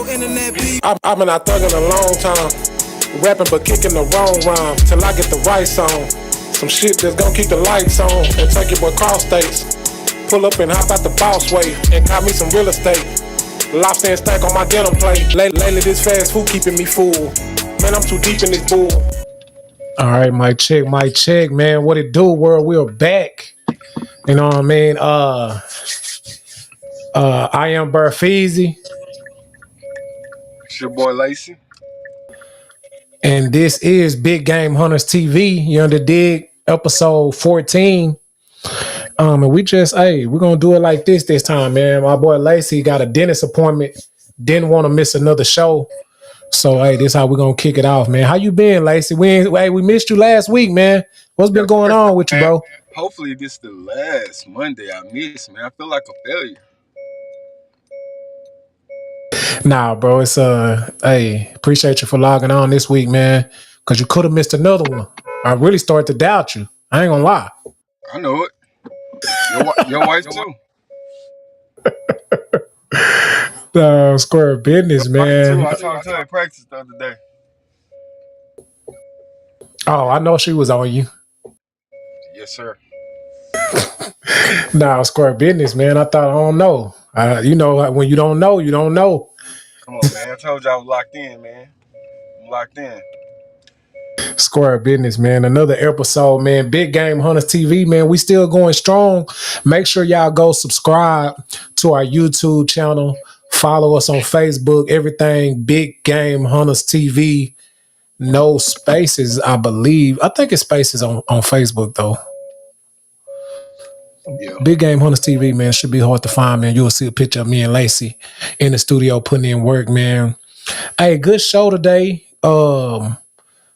I've been out thugging a long time, rapping but kicking the wrong rhyme till I get the right song. Some shit that's gonna keep the lights on and take your boy cross states. Pull up and hop out the boss way and cop me some real estate. Lobster and steak on my denim plate. Lately this fast food keeping me full. Man, I'm too deep in this bull. All right, mic check, man. What it do, world? We're back. You know what I mean? I am Burfeezy. It's your boy Lacey. And this is Big Game Hunters TV. You under dig? Episode 14. And we're gonna do it like this time, man. My boy Lacey got a dentist appointment. Didn't want to miss another show. So this how we're gonna kick it off, man. How you been, Lacey? We missed you last week, man. What's been going on with you, bro? Hopefully this the last Monday I missed, man. I feel like a failure. Nah, bro. It's appreciate you for logging on this week, man. Cause you could have missed another one. I really started to doubt you. I ain't gonna lie. I know it. Your wife too. Square business, man. I talked to her at practice the other day. Oh, I know she was on you. Yes, sir. Nah, square business, man. I don't know. When you don't know, you don't know. Come on, man. I told you I was locked in, man. I'm locked in. Square business, man. Another episode, man. Big Game Hunters TV, man. We still going strong. Make sure y'all go subscribe to our YouTube channel. Follow us on Facebook. Everything Big Game Hunters TV. No spaces, I believe. I think it's spaces on Facebook, though. Yeah. Big Game Hunters TV, man. Should be hard to find, man. You'll see a picture of me and Lacey in the studio putting in work, man. Hey, good show today.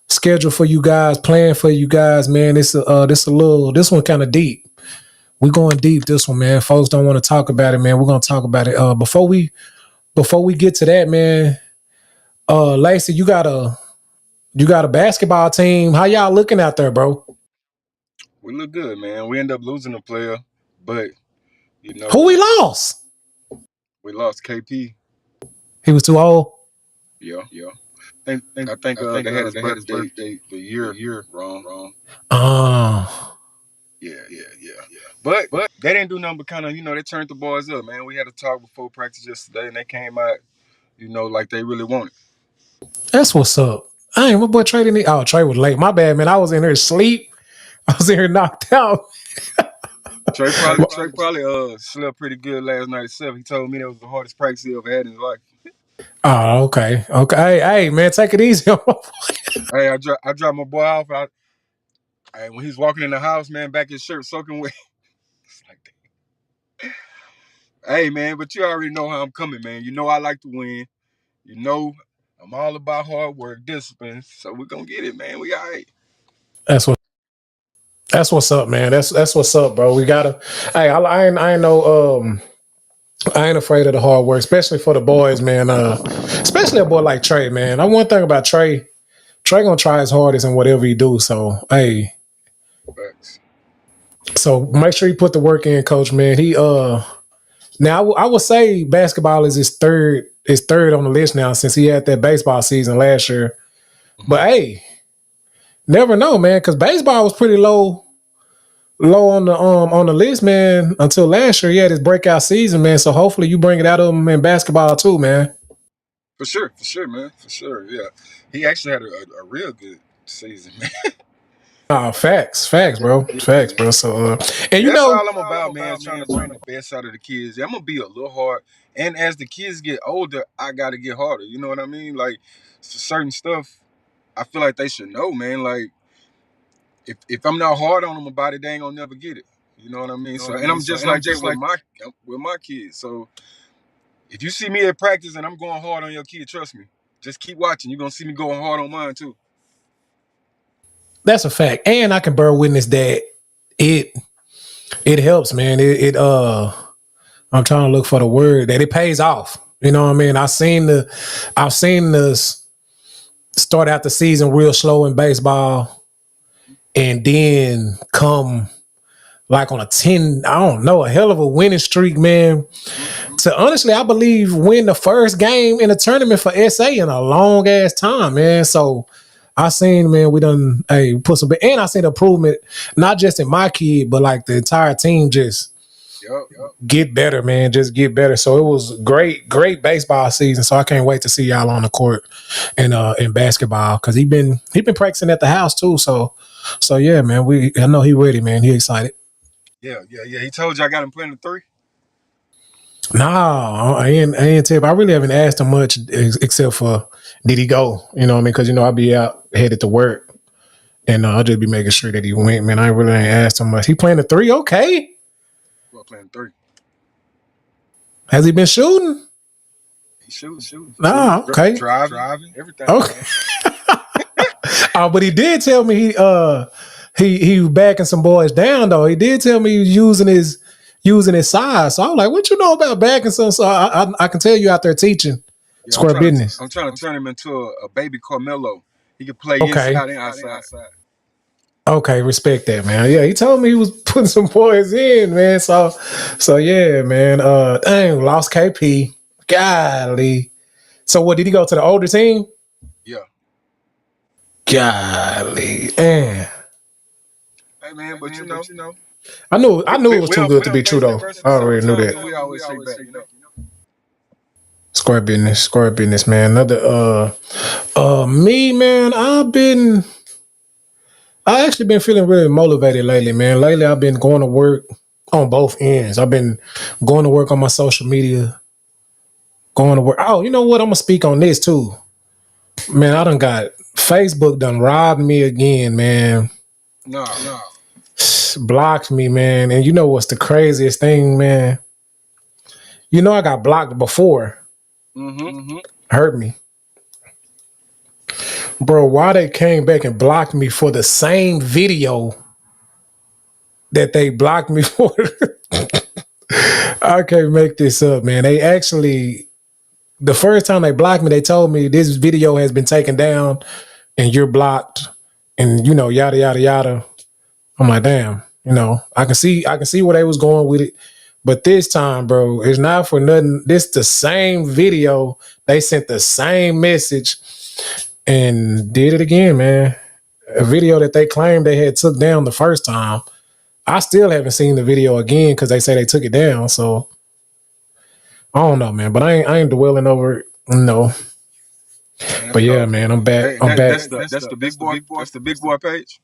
Schedule for you guys, plan for you guys, man. This one kind of deep. We're going deep this one, man. Folks don't want to talk about it, man. We're gonna talk about it. Before we get to that, man. Lacey, you got a basketball team. How y'all looking out there, bro? We look good, man. We end up losing a player, but who we lost? We lost KP. He was too old. Yeah. I think they had his birthday the year wrong. Yeah. But they didn't do nothing but kind of, they turned the boys up, man. We had a talk before practice yesterday, and they came out, like they really wanted. That's what's up. My boy Trey didn't. Oh, Trey was late. My bad, man. I was in here asleep. I was in here knocked out. Trey probably slept pretty good last night himself. He told me that was the hardest practice he ever had in his life. Oh, okay. Hey, man, take it easy. Hey, I dropped my boy off. When he's walking in the house, man, back his shirt soaking wet. It's like that. Hey, man, but you already know how I'm coming, man. You know I like to win. You know I'm all about hard work, discipline. So we're gonna get it, man. We all right. That's what's up, man. That's what's up, bro. We gotta. Hey, I ain't afraid of the hard work, especially for the boys, man. Especially a boy like Trey, man. One thing about Trey gonna try his hardest in whatever he do. So, hey. Thanks. So make sure you put the work in, coach, man. He now I would say basketball is his third on the list now since he had that baseball season last year. But hey, never know, man, because baseball was pretty low on the list, man, until last year. He had his breakout season, man. So hopefully you bring it out of him in basketball too, man. For sure, man. For sure, yeah. He actually had a real good season, man. Facts, bro. Facts, bro. So, and that's all I'm about, man. Is trying to bring the best out of the kids. I'm gonna be a little hard, and as the kids get older, I gotta get harder. You know what I mean? Like certain stuff, I feel like they should know, man. Like if I'm not hard on them about it, they ain't gonna never get it. You know what I mean? So, and I'm just like with my kids. So if you see me at practice and I'm going hard on your kid, trust me. Just keep watching. You're gonna see me going hard on mine too. That's a fact. And I can bear witness that it helps, man. I'm trying to look for the word that it pays off. You know what I mean? I've seen this start out the season real slow in baseball and then come like on a 10, I don't know, a hell of a winning streak, man. So honestly, I believe win the first game in a tournament for SA in a long ass time, man. So I seen, man, we done put some, and I seen improvement, not just in my kid, but like the entire team just get better, man. Just get better. So it was great baseball season. So I can't wait to see y'all on the court and in basketball because he been practicing at the house too. So yeah, man. I know he ready, man. He excited. Yeah. He told you I got him playing the 3. No, I ain't tell. I really haven't asked him much except for did he go? You know what I mean? Because I'll be out headed to work, and I'll just be making sure that he went. Man, I really ain't asked him much. He playing the 3, okay? Well, playing 3. Has he been shooting? He shooting. Nah, okay. Driving, everything. Okay. But he did tell me he was backing some boys down though. He did tell me he was using his size. So I was like, what you know about backing some? So I can tell you out there teaching square business. I'm trying to turn him into a baby Carmelo. He can play Okay. inside and outside. Okay, respect that, man. Yeah, he told me he was putting some boys in, man. So yeah, man. Dang, lost KP. Golly. So what, did he go to the older team? Yeah. Golly. Man. Hey man, but you know. I knew it was too good to be true though. I already knew that. We always say back, you know. Square business, man. Another me, man, I actually been feeling really motivated lately, man. Lately I've been going to work on both ends. I've been going to work on my social media, going to work. Oh, you know what? I'm gonna speak on this too. Man, I done got Facebook done robbed me again, man. No. Blocked me, man. And you know what's the craziest thing, man? You know I got blocked before. Hurt me. Bro, why they came back and blocked me for the same video that they blocked me for? I can't make this up, man. They actually, the first time they blocked me, they told me this video has been taken down and you're blocked and, you know, yada, yada, yada. I'm like, damn, you know, I can see where they was going with it. But this time, bro, it's not for nothing. This the same video. They sent the same message and did it again, man. A video that they claimed they had took down the first time. I still haven't seen the video again because they say they took it down. So I don't know, man. But I ain't dwelling over it. No. But yeah, man, I'm back. I'm back. That's the big boy. That's the big boy page.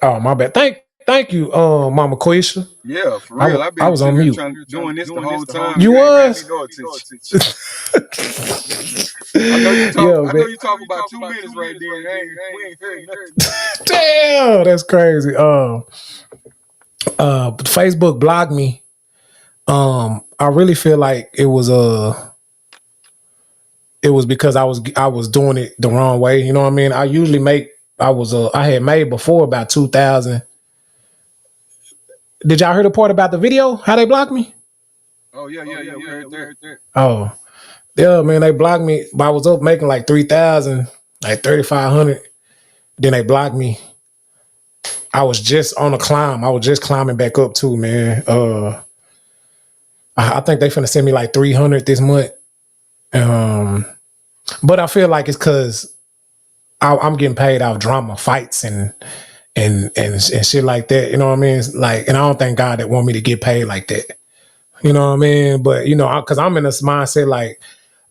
Oh, my bad. Thank you, Mama Quisha. Yeah, for real. I was on mute. Doing this the whole time. You was? No attention. I know you talk about 2 minutes right there. We ain't heard nothing. Damn, that's crazy. Facebook blocked me. I really feel like it was because I was doing it the wrong way. You know what I mean? I had made before about 2,000. Did y'all hear the part about the video? How they blocked me? Oh yeah, we heard that. Oh, yeah, man, they blocked me. But I was up making like 3,000, like 3,500. Then they blocked me. I was just on a climb. I was just climbing back up too, man. I think they finna send me like 300 this month. Um, but I feel like it's because I'm getting paid off drama, fights, and shit like that. You know what I mean? It's like, and I don't thank God that want me to get paid like that. You know what I mean? But you know, because I'm in this mindset like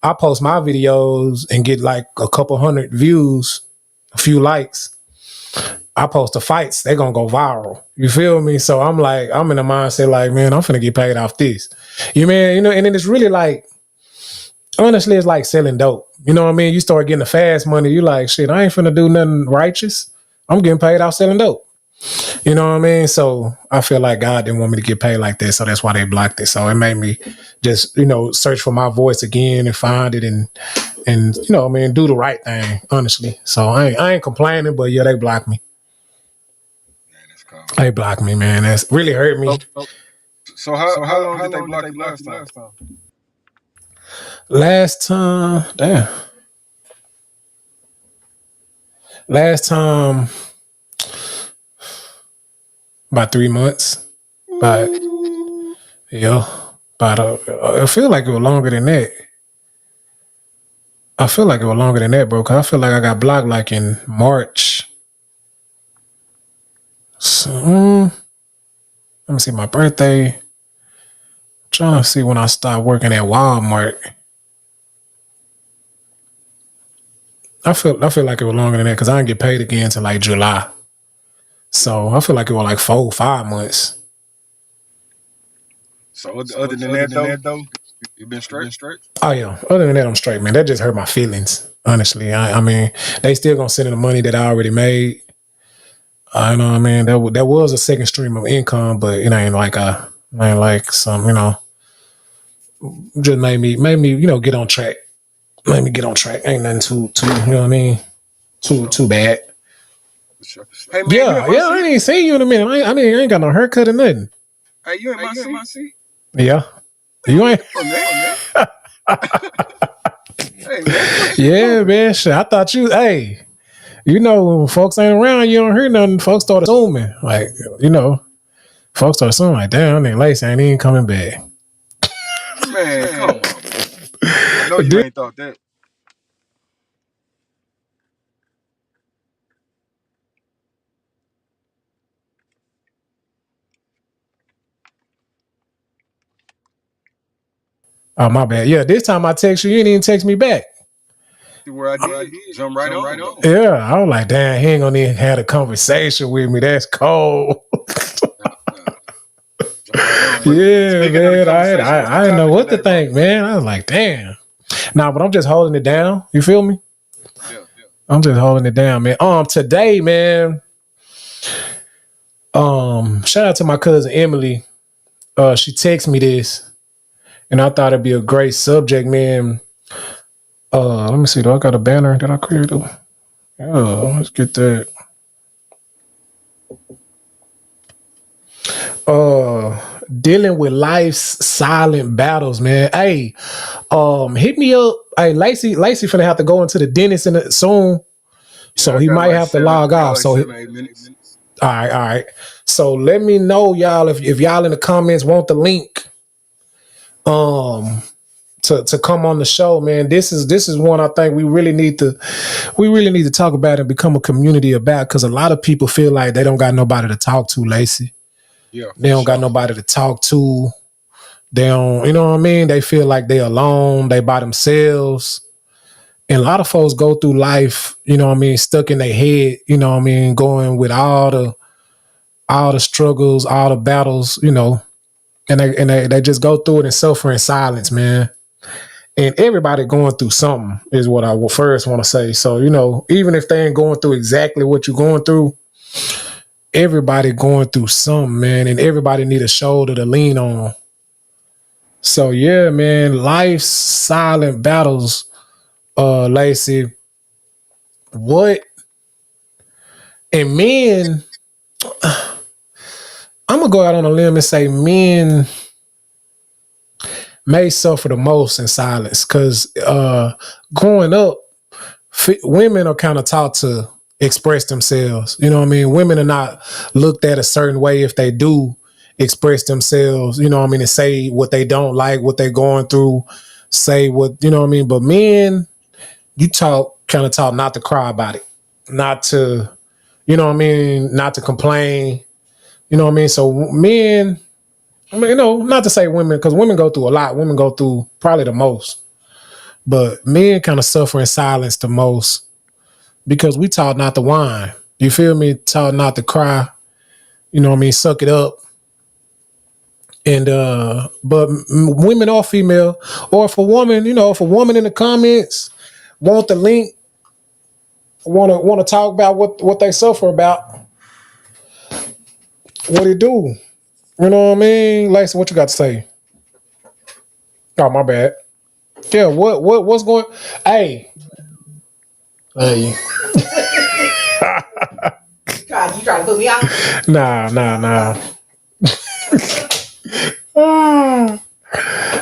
I post my videos and get like a couple hundred views, a few likes. I post the fights, they're gonna go viral. You feel me? So I'm like, I'm in the mindset like, man, I'm finna get paid off this. You know, and then it's really like, honestly, it's like selling dope. You know what I mean? You start getting the fast money, you like, shit, I ain't finna do nothing righteous. I'm getting paid off selling dope. You know what I mean? So I feel like God didn't want me to get paid like that. So that's why they blocked it. So it made me just, you know, search for my voice again and find it and you know what I mean, do the right thing, honestly. So I ain't complaining, but yeah, they blocked me. Man, that's cool. They blocked me, man. That's really hurt me. So how long did they block you last time? Last time, damn. Last time, about 3 months. But yeah, but I feel like it was longer than that. I feel like it was longer than that, bro. Cause I feel like I got blocked like in March. So let me see my birthday. I'm trying to see when I started working at Walmart. I feel like it was longer than that because I didn't get paid again until like July. So I feel like it was like 4 or 5 months. So other than that though, you been straight? Oh yeah. Other than that, I'm straight, man. That just hurt my feelings. Honestly, I mean, they still gonna send in the money that I already made. I know, what I mean, that was a second stream of income, but it ain't like some, you know, just made me, you know, get on track. Made me get on track. Ain't nothing too, you know what I mean? Too bad. Sure. Hey man, Yeah, I ain't seen you in a minute. I ain't got no haircut or nothing. Hey, you in my seat? Yeah. You ain't. Oh, man. Hey man. Yeah, man. Shit, I thought you. Hey, you know, when folks ain't around, you don't hear nothing. Folks start assuming, like, you know, folks start assuming, like, damn, that Lacey ain't even coming back. Man, come on. I know you ain't thought that. Oh, my bad. Yeah, this time I text you, you didn't even text me back. Where I did, jump right on. Yeah, I was like, damn, he ain't gonna even have a conversation with me. That's cold. Yeah, man. I didn't know what to think, man. I was like, damn. Nah, but I'm just holding it down. You feel me? Yeah. I'm just holding it down, man. Today, man. Shout out to my cousin Emily. She texted me this, and I thought it'd be a great subject, man. Let me see. Do I got a banner that I created? Yeah, let's get that. Dealing with life's silent battles, man. Hey, hit me up. Hey, Lacey finna have to go into the dentist soon, so he might have to log off. So, 8 minutes. All right. So let me know, y'all, if y'all in the comments want the link, to come on the show, man. This is one I think we really need to talk about and become a community about, because a lot of people feel like they don't got nobody to talk to, Lacey. Yeah, they don't got nobody to talk to. They don't, you know what I mean? They feel like they alone, they by themselves. And a lot of folks go through life, you know what I mean, stuck in their head, you know what I mean, going with all the struggles, all the battles, you know, and they just go through it and suffer in silence, man. And everybody going through something is what I will first want to say. So, you know, even if they ain't going through exactly what you're going through, everybody going through something, man, and everybody need a shoulder to lean on. So yeah, man, life's silent battles, Lacey. What? And men, I'm gonna go out on a limb and say men may suffer the most in silence because growing up, women are kind of taught to express themselves. You know what I mean? Women are not looked at a certain way if they do express themselves, you know what I mean, and say what they don't like, what they're going through, say what, you know what I mean? But men, you kind of taught not to cry about it, not to, you know what I mean, not to complain, you know what I mean? So men, I mean, you know, not to say women, because women go through a lot. Women go through probably the most. But men kind of suffer in silence the most because we taught not to whine. You feel me? Taught not to cry. You know what I mean? Suck it up. And but women or female, or if a woman, you know, if a woman in the comments want the link, want to talk about what they suffer about, what it do? You know what I mean? Lacey, what you got to say? Oh, my bad. Yeah, what's going? Hey, hey. You trying to put me out? Nah.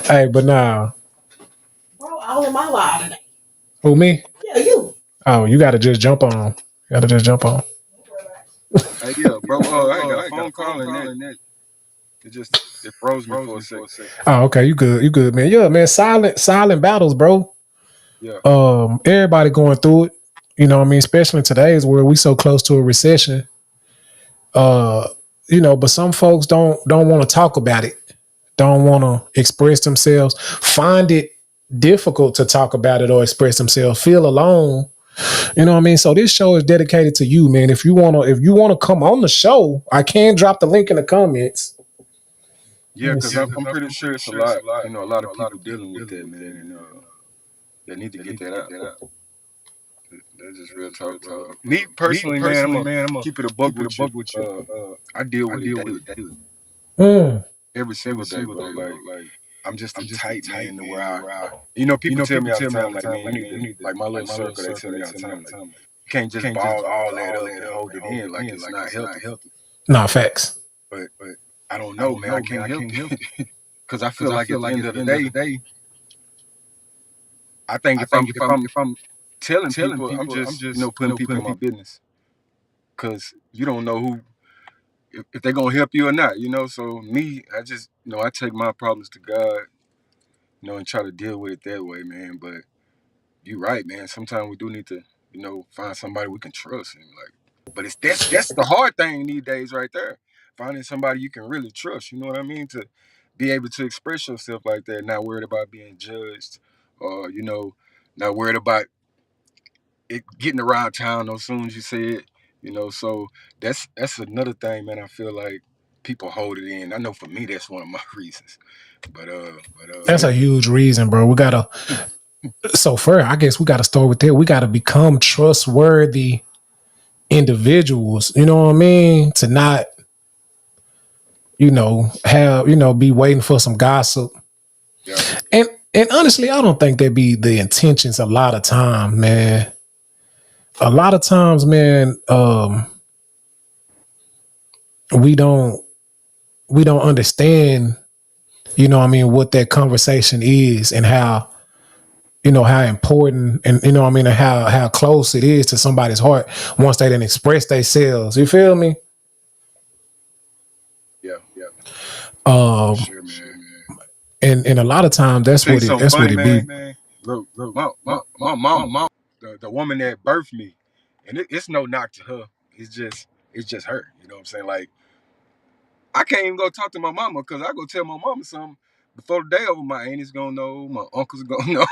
Hey, but nah. Bro, all in my life today. Who, me? Yeah, you. Oh, you gotta just jump on. Hey, yeah, bro. I got a phone call and that it froze me for a second. Oh, okay, you good, man. Yeah, man. Silent battles, bro. Yeah. Everybody going through it. You know what I mean? Especially in today's world, we so close to a recession. You know, but some folks don't want to talk about it, don't want to express themselves, find it difficult to talk about it or express themselves, feel alone. You know what I mean? So this show is dedicated to you, man. If you wanna come on the show, I can drop the link in the comments. Yeah, because I'm pretty sure it's a lot. You know, a lot of people dealing with that, man, and they need to get that out. That's just real talk. Me personally, man, I'm gonna keep it a buck with you. I deal with it daily. Every single day, bro. Like I'm just a tight man to where you know, people tell me all the time, like, man, you need like my little circle, they tell me all the time, like, you can't just ball all that up and hold it in, like it's not healthy. Nah, facts. But I don't know, man. I can't help it. Because I feel like at the end of the day, I think if I'm telling people, I'm just you know, putting people in my business. Because you don't know who, if they're going to help you or not, you know? So me, I just, you know, I take my problems to God, you know, and try to deal with it that way, man. But you're right, man. Sometimes we do need to, you know, find somebody we can trust. And like, but that's the hard thing these days right there. Finding somebody you can really trust, you know what I mean? To be able to express yourself like that, not worried about being judged or, you know, not worried about it getting around town as soon as you say it, you know. So that's another thing, man. I feel like people hold it in. I know for me that's one of my reasons. But that's a huge reason, bro. We gotta so first, I guess we gotta start with that. We gotta become trustworthy individuals, you know what I mean? To not, you know, have, you know, be waiting for some gossip. yeah. And honestly, I don't think that be the intentions a lot of time, man. A lot of times, man, we don't understand, you know what I mean, what that conversation is and how, you know, how important and, you know what I mean, and how close it is to somebody's heart once they didn't express themselves. You feel me? Yeah. Sure, man. And a lot of times that's what it be. Man. Look, my mom, the woman that birthed me, and it's no knock to her. It's just her. You know what I'm saying? Like, I can't even go talk to my mama because I go tell my mama something before the day over. My auntie's gonna know, my uncle's gonna know.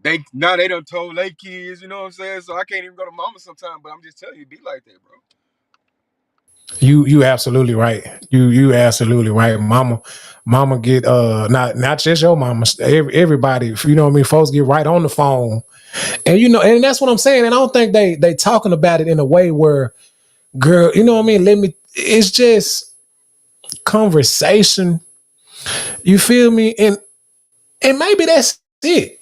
they done told their kids, you know what I'm saying? So I can't even go to mama sometimes, but I'm just telling you, be like that, bro. You absolutely right. You absolutely right. Mama get not just your mama, everybody, you know what I mean, folks get right on the phone. And you know, and that's what I'm saying. And I don't think they talking about it in a way where, girl, you know what I mean? It's just conversation. You feel me? And maybe that's it.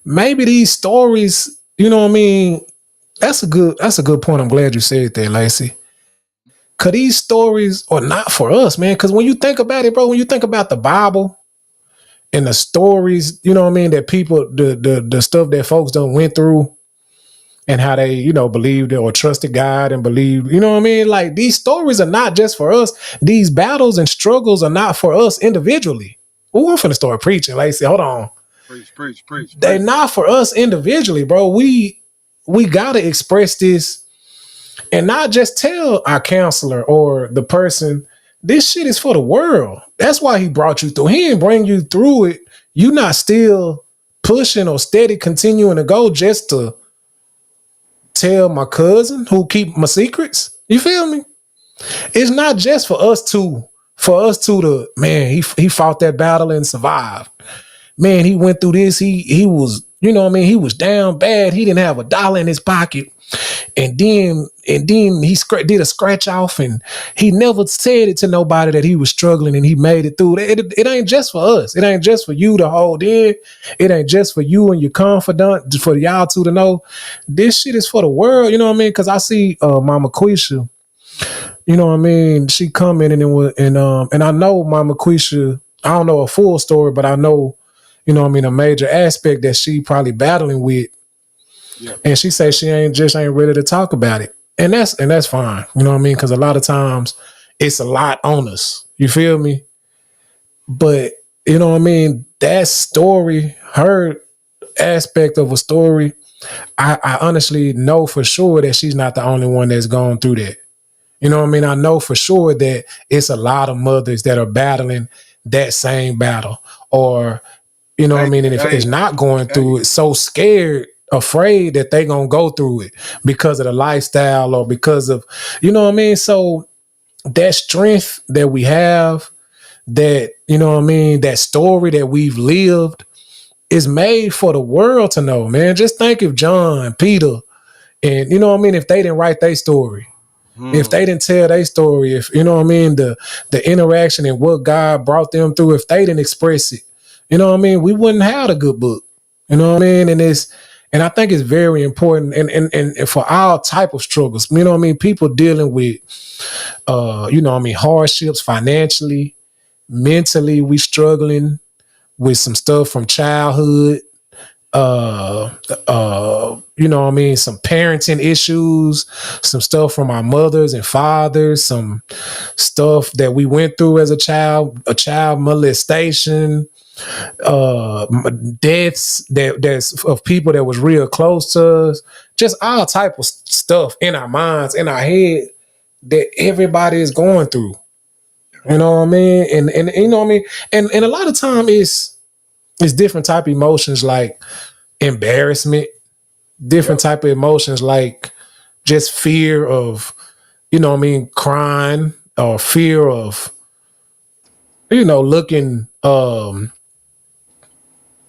Maybe these stories, you know what I mean? That's a good point. I'm glad you said that, Lacey. Cause these stories are not for us, man. Cause when you think about it, bro, when you think about the Bible, and the stories, you know what I mean, that people, the stuff that folks done went through, and how they, you know, believed or trusted God and believed, you know what I mean? Like, these stories are not just for us. These battles and struggles are not for us individually. Ooh, I'm finna start preaching. Like, say, hold on. Preach. They're not for us individually, bro. We gotta express this and not just tell our counselor or the person, this shit is for the world. That's why he brought you through. He didn't bring you through it. You not still pushing or steady continuing to go just to tell my cousin who keep my secrets. You feel me? It's not just for us to the man, he fought that battle and survived. Man, he went through this. He was, you know what I mean, he was down bad. He didn't have a dollar in his pocket. And then he did a scratch off, and he never said it to nobody that he was struggling, and he made it through. It ain't just for us. It ain't just for you to hold in. It ain't just for you and your confidant, for y'all two to know. This shit is for the world, you know what I mean? Because I see Mama Quisha, you know what I mean? She commented and I know Mama Quisha, I don't know a full story, but I know, you know what I mean, a major aspect that she probably battling with. Yeah. And she says she ain't ready to talk about it. And that's fine. You know what I mean? Because a lot of times it's a lot on us. You feel me? But you know what I mean? That story, her aspect of a story, I honestly know for sure that she's not the only one that's gone through that. You know what I mean? I know for sure that it's a lot of mothers that are battling that same battle. Or, you know what I mean? And if it's not going through it, so scared, afraid that they gonna go through it because of the lifestyle or because of, you know what I mean? So that strength that we have, that, you know what I mean, that story that we've lived is made for the world to know, man. Just think if John, Peter, and you know what I mean, if they didn't write their story, if they didn't tell their story, if, you know what I mean, the interaction and what God brought them through, if they didn't express it, you know what I mean, we wouldn't have a good book. You know what I mean? And I think it's very important, and for all type of struggles, you know what I mean, people dealing with you know what I mean, hardships financially, mentally, we struggling with some stuff from childhood, you know what I mean, some parenting issues, some stuff from our mothers and fathers, some stuff that we went through as a child molestation, deaths that's of people that was real close to us, just all type of stuff in our minds, in our head, that everybody is going through. You know what I mean? And you know what I mean? And a lot of time it's different type of emotions, like embarrassment, different type of emotions, like just fear of, you know what I mean, crying, or fear of, you know, looking,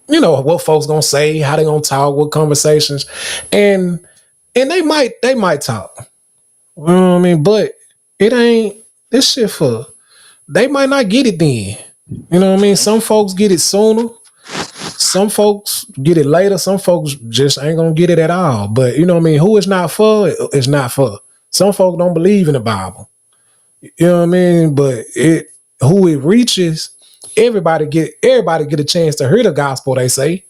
you know, what folks gonna say, how they gonna talk, what conversations, and they might talk. You know what I mean? But it ain't this shit for, they might not get it then. You know what I mean? Some folks get it sooner. Some folks get it later. Some folks just ain't gonna get it at all. But you know what I mean? Who it's not for, it's not for. Some folks don't believe in the Bible. You know what I mean? But who it reaches, everybody get a chance to hear the gospel, they say.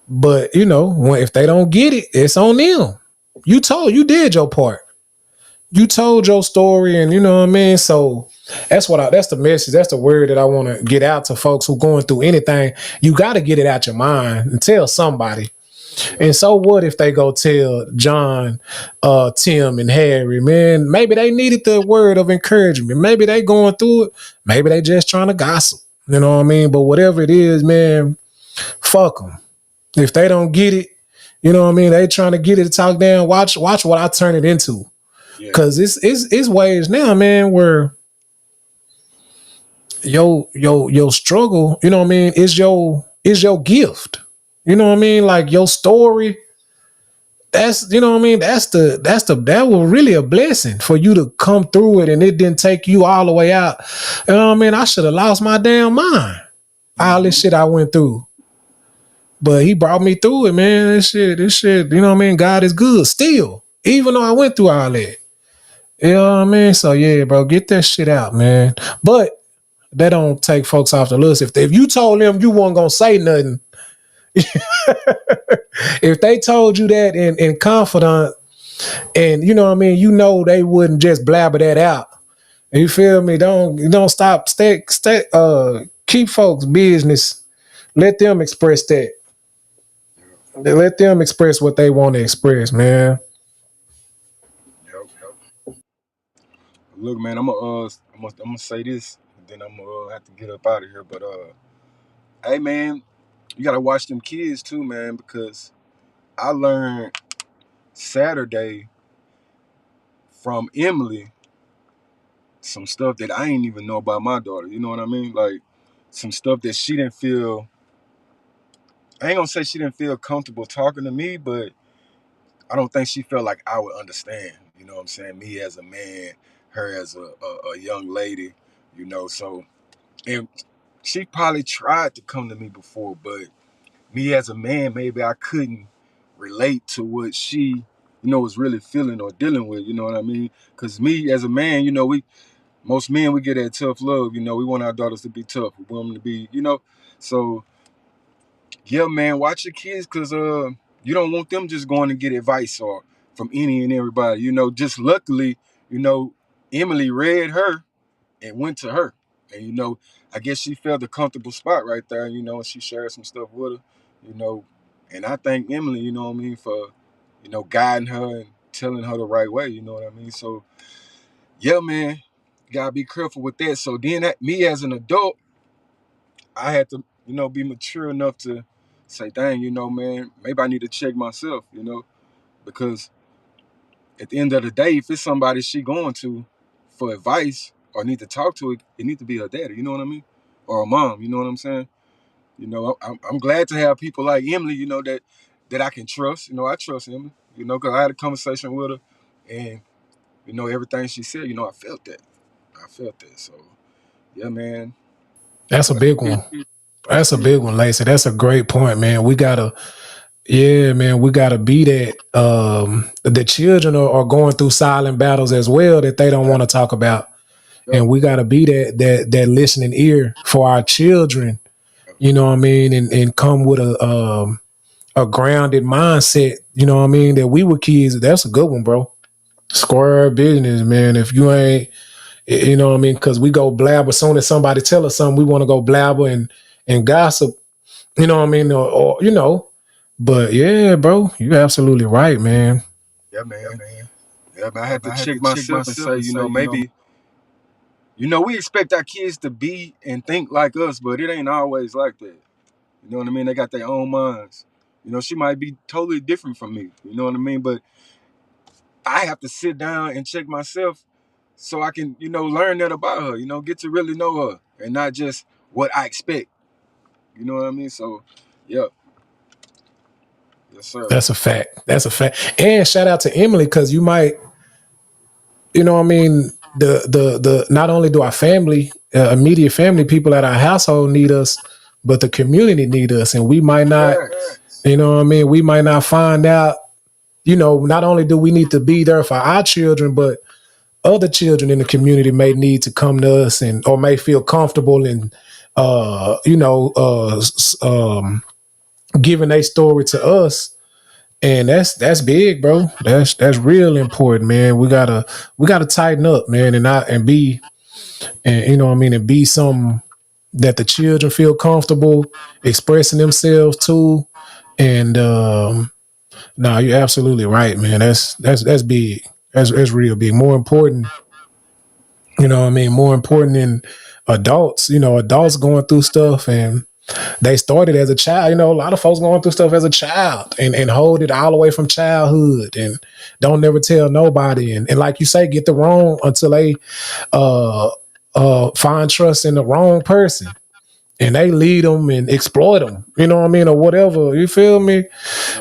But you know, if they don't get it, it's on them. You did your part. You told your story, and you know what I mean? So that's the message. That's the word that I want to get out to folks who going through anything. You got to get it out your mind and tell somebody. And so what if they go tell John, Tim, and Harry, man, maybe they needed the word of encouragement. Maybe they going through it. Maybe they just trying to gossip. You know what I mean? But whatever it is, man, fuck them. If they don't get it, you know what I mean? They trying to get it to talk down. Watch what I turn it into. Cause it's ways now, man, where your struggle, you know what I mean, is your gift. You know what I mean? Like your story, that's, you know what I mean, that was really a blessing for you to come through it, and it didn't take you all the way out. You know what I mean? I should have lost my damn mind. All this shit I went through. But he brought me through it, man. This shit, you know what I mean? God is good still, even though I went through all that. You know what I mean? So yeah, bro, get that shit out, man. But That don't take folks off the list. If you told them you weren't gonna say nothing, if they told you that in confidant, and you know what I mean, you know they wouldn't just blabber that out. You feel me? Don't stop. Keep folks' business. Let them express that. Let them express what they want to express, man. Yep. Look, man, I'm gonna say this, and then I'm gonna have to get up out of here. But hey, man, you gotta watch them kids too, man, because I learned Saturday from Emily some stuff that I ain't even know about my daughter. You know what I mean? Like some stuff that she didn't feel. I ain't gonna say she didn't feel comfortable talking to me, but I don't think she felt like I would understand. You know what I'm saying? Me as a man, her as a young lady. You know, so and she probably tried to come to me before, but me as a man, maybe I couldn't relate to what she, was really feeling or dealing with. You know what I mean? Because me as a man, most men, we get that tough love. We want our daughters to be tough. We want them to be, So yeah, man, watch your kids, because you don't want them just going to get advice or from any and everybody. Just luckily, Emily read her and went to her. And I guess she felt a comfortable spot right there, and she shared some stuff with her, And I thank Emily, what I mean, for, guiding her and telling her the right way, you know what I mean? So yeah, man, you gotta be careful with that. So then me as an adult, I had to, be mature enough to say, dang, man, maybe I need to check myself, because at the end of the day, if it's somebody she going to for advice or need to talk to, it need to be her daddy, you know what I mean? Or a mom, you know what I'm saying? I'm glad to have people like Emily, that I can trust. I trust Emily, because I had a conversation with her, and everything she said, I felt that. So yeah, man. That's a big one. That's a big one, Lacey. That's a great point, man. We gotta be that. The children are going through silent battles as well that they don't want to talk about. And we gotta be that listening ear for our children, you know what I mean, and come with a grounded mindset, you know what I mean, that we were kids. That's a good one, bro. Square business, man. If you ain't, you know what I mean, because we go blabber. As soon as somebody tell us something, we want to go blabber and gossip, you know what I mean, or. But yeah, bro, you're absolutely right, man. Yeah, man. Yeah, man. I had to check myself and say, maybe, we expect our kids to be and think like us, but it ain't always like that. You know what I mean? They got their own minds. She might be totally different from me. You know what I mean? But I have to sit down and check myself so I can, learn that about her, get to really know her and not just what I expect. You know what I mean? So, yeah. Yes, sir. That's a fact. And shout out to Emily, because you might, you know what I mean, the not only do our family, immediate family, people at our household need us, but the community need us. And we might not, you know what I mean, we might not find out, not only do we need to be there for our children, but other children in the community may need to come to us or may feel comfortable in, giving a story to us. And that's big, bro. That's real important, man. We gotta tighten up, man, and be, and you know what I mean, and be something that the children feel comfortable expressing themselves to. And no, you're absolutely right, man. That's big. That's real big. More important, you know what I mean, more important than adults. Adults going through stuff, and they started as a child. A lot of folks going through stuff as a child and hold it all the way from childhood and don't never tell nobody. And like you say, get the wrong until they find trust in the wrong person and they lead them and exploit them, you know what I mean, or whatever. You feel me?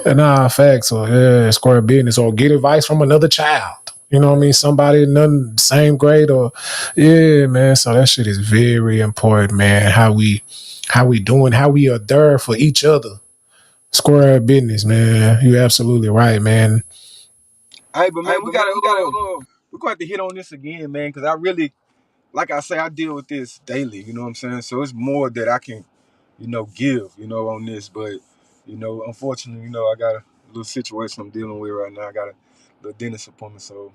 And facts, or square business, or get advice from another child. You know what I mean? Somebody none same grade, or man. So that shit is very important, man. How we doing, how we are there for each other. Square business, man. You're absolutely right, man. All right, but man, we're gonna have to hit on this again, man, because I really like I say, I deal with this daily. You know what I'm saying? So it's more that I can, give, on this. But, unfortunately, I got a little situation I'm dealing with right now. I got a little dentist appointment, so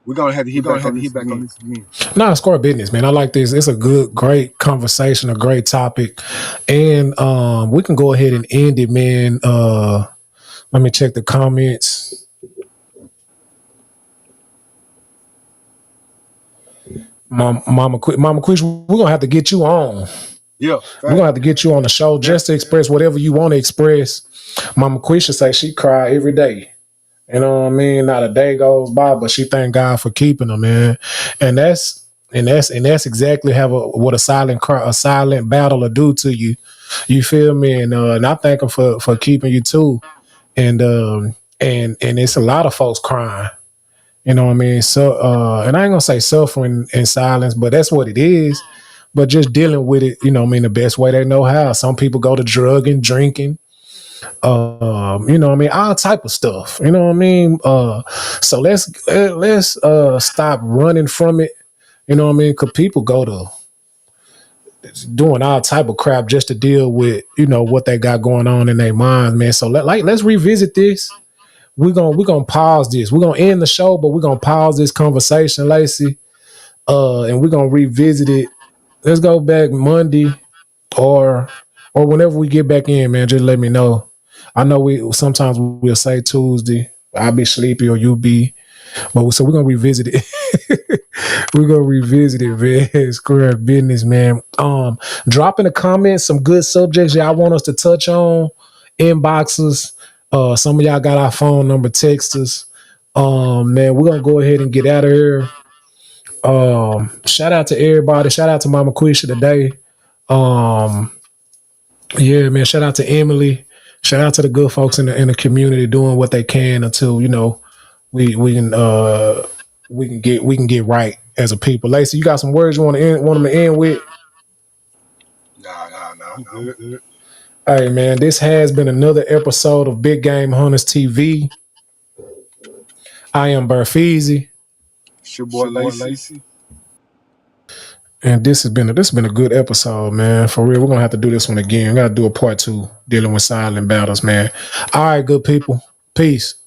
we're gonna have to hit back on this again. Nah, it's core business, man. I like this. It's a great conversation, a great topic. And we can go ahead and end it, man. Let me check the comments. Mama Quish, we're gonna have to get you on. Yeah, we're gonna have to get you on the show just to express whatever you want to express. Mama Quish say she cry every day. You know what I mean? Not a day goes by, but she thank God for keeping her, man. And that's exactly what a silent battle will do to you. You feel me? And I thank him for keeping you too. And it's a lot of folks crying. You know what I mean? So and I ain't gonna say suffering in silence, but that's what it is. But just dealing with it, the best way they know how. Some people go to drugging, drinking. All type of stuff. You know what I mean? So let's stop running from it. You know what I mean? Because people go to doing all type of crap just to deal with what they got going on in their minds, man. So let's revisit this. We're gonna pause this. We're gonna end the show, but we're gonna pause this conversation, Lacey. And we're gonna revisit it. Let's go back Monday or whenever we get back in, man. Just let me know. I know sometimes we'll say Tuesday. I'll be sleepy or you be, but so we're gonna revisit it. We're gonna revisit it, man. Square business, man. Drop in the comments some good subjects y'all want us to touch on. Inboxes. Some of y'all got our phone number. Text us. Man, we're gonna go ahead and get out of here. Shout out to everybody. Shout out to Mama Quisha today. Yeah, man. Shout out to Emily. Shout out to the good folks in the community doing what they can until we can get right as a people. Lacey, you got some words you want them to end with? Nah. Good. Hey, man, this has been another episode of Big Game Hunters TV. I am Burfeezy. It's your boy Lacey. And this has been a good episode, man. For real, we're gonna have to do this one again. We gotta do a part 2 dealing with silent battles, man. All right, good people. Peace.